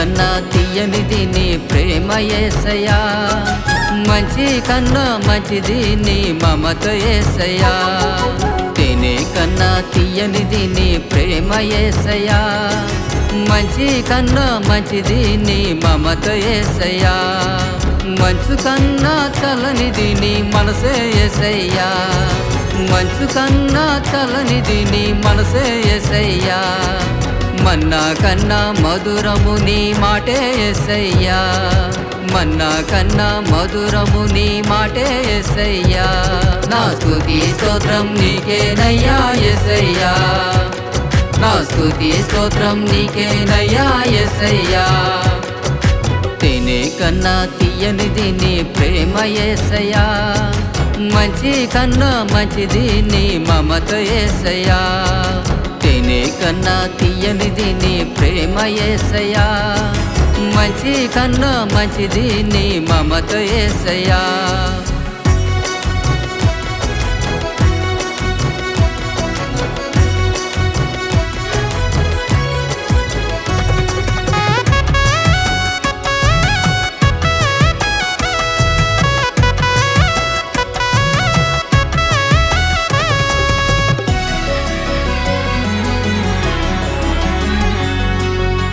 కన్నా తీయనిది నీ ప్రేమ యేసయ్యా, మంచి కన్నా మంచిది నీ మమత యేసయ్యా. తేనె కన్నా తీయనిది నీ ప్రేమ యేసయ్యా, మంచి కన్నా మంచిది నీ మమత యేసయ్యా. మంచు కన్నా చల్లనిది నీ మనసే యేసయ్యా, మంచు కన్నా చల్లనిది నీ మనసే యేసయ్యా. మన్నా కన్నా మధురము నీ మాటే యేసయ్యా, మన్నా కన్నా మధురము నీ మాటే యేసయ్యా. నా స్తుతి స్తోత్రం నీకేనయ్యా యేసయ్యా, నా స్తుతి స్తోత్రం నీకేనయ్యా యేసయ్యా. తేనె కన్నా తీయనిది నీ ప్రేమ యేసయ్యా, మంచి కన్నా మంచిది నీ మమత యేసయ్యా. తేనె కన్నా తీయనిది నీ ప్రేమ యేసయ్యా, మంచి కన్నా మంచిది నీ మమత యేసయ్యా.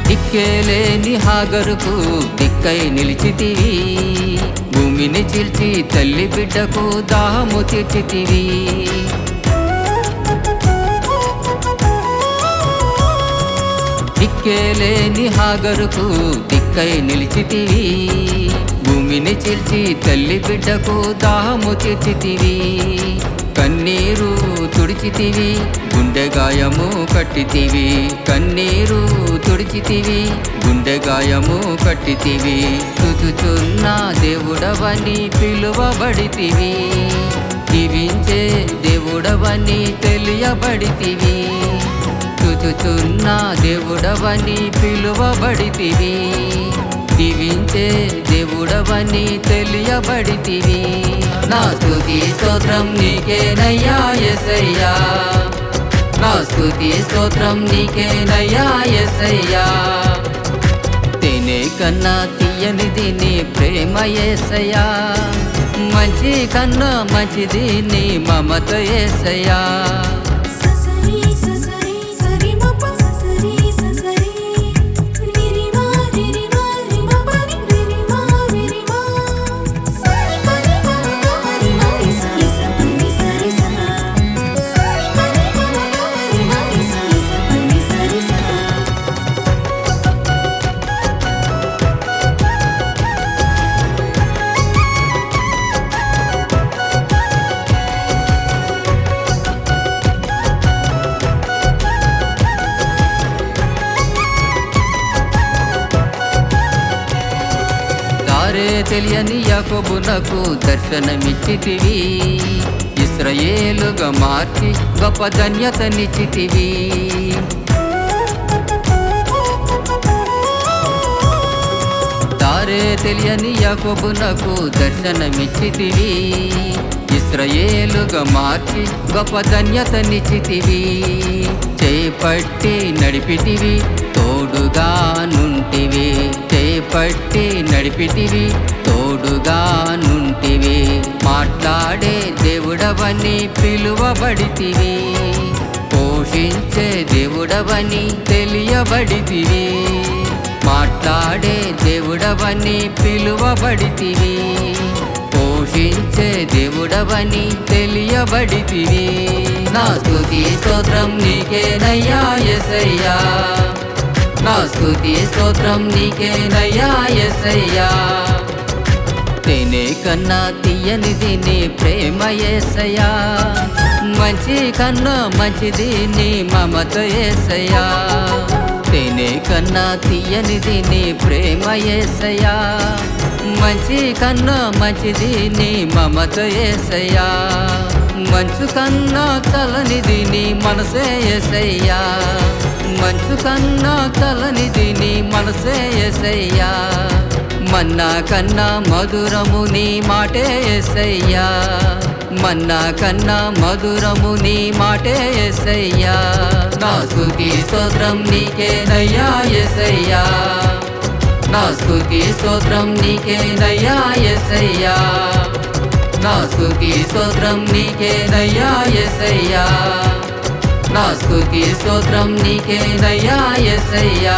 దిక్కేలేని హాగరుకు దిక్కై నిలిచితివి, భూమిని చీల్చి తల్లి బిడ్డకు దాహము తీర్చితివి. దిక్కేలేని హాగరుకు దిక్కై నిలిచితివి, భూమిని చీల్చి తల్లి బిడ్డకు దాహము తీర్చితివి. కన్నీరు తుడిచితివి, గుండె గాయము కట్టితివి, కన్నీరు తుడిచితివి, గుండె గాయము కట్టితివి. తుచుచున్న దేవుడవని పిలువబడితివి, జీవించే దేవుడవని తెలియబడితివి. తుచుచున్న దేవుడవని పిలువబడితివి, జీవించే దేవుడవని తెలియబడితివి. నా స్తుతి స్తోత్రం నీకేనయ్యా యేసయ్యా, నా స్తుతి స్తోత్రం నీకేనయ్యా యేసయ్యా. తేనె కన్నా తీయనిది నీ ప్రేమ యేసయ్యా, మంచి కన్నా మంచిది నీ మమత యేసయ్యా. తెలియని యాకోబునకు దర్శనమిచ్చితివి, ఇశ్రాయేలుగా మార్చి గొప్ప ధన్యతనిచ్చితివి. దారే తెలియని యాకోబునకు దర్శనమిచ్చితివి, ఇశ్రాయేలుగా మార్చి గొప్ప ధన్యతనిచ్చితివి. చేపట్టి నడిపితివి, తోడుగా నుంటివి, చేపట్టి నడిపితివి, తోడుగా నుంటివి. మాట్లాడే దేవుడవని పిలువబడితివి, పోషించే దేవుడవని తెలియబడితివి. మాట్లాడే దేవుడవని పిలువబడితివి, పోషించే దేవుడవని తెలియబడితివి. నా స్తుతి స్తోత్రం నీకేనయ్యా యేసయ్యా, నా స్తుతి స్తోత్రం నీకేనయ్యా యేసయ్యా. తేనె కన్నా తీయనిది నీ ప్రేమ యేసయ్యా, మంచి కన్నా మంచిది నీ మమత యేసయ్యా. తేనె కన్నా తీయనిది నీ ప్రేమ యేసయ్యా, మంచి కన్నా మంచిది నీ మమత యేసయ్యా. మంచు కన్నా చల్లనిది నీ మనసే యేసయ్యా, మంచు కన్నా చల్లనిది నీ మనసే యేసయ్యా. మన్నా కన్నా మధురము నీ మాటే యేసయ్యా, మన్నా కన్నా మధురము నీ మాటే యేసయ్యా. నా స్తుతి స్తోత్రం నీకేనయ్యా యేసయ్యా, నా స్తుతి స్తోత్రం నీకేనయ్యా యేసయ్యా నా స్తుతి స్తోత్రం నీకేనయ్యా యేసయ్యా నా స్తుతి స్తోత్రం నీకేనయ్యా యేసయ్యా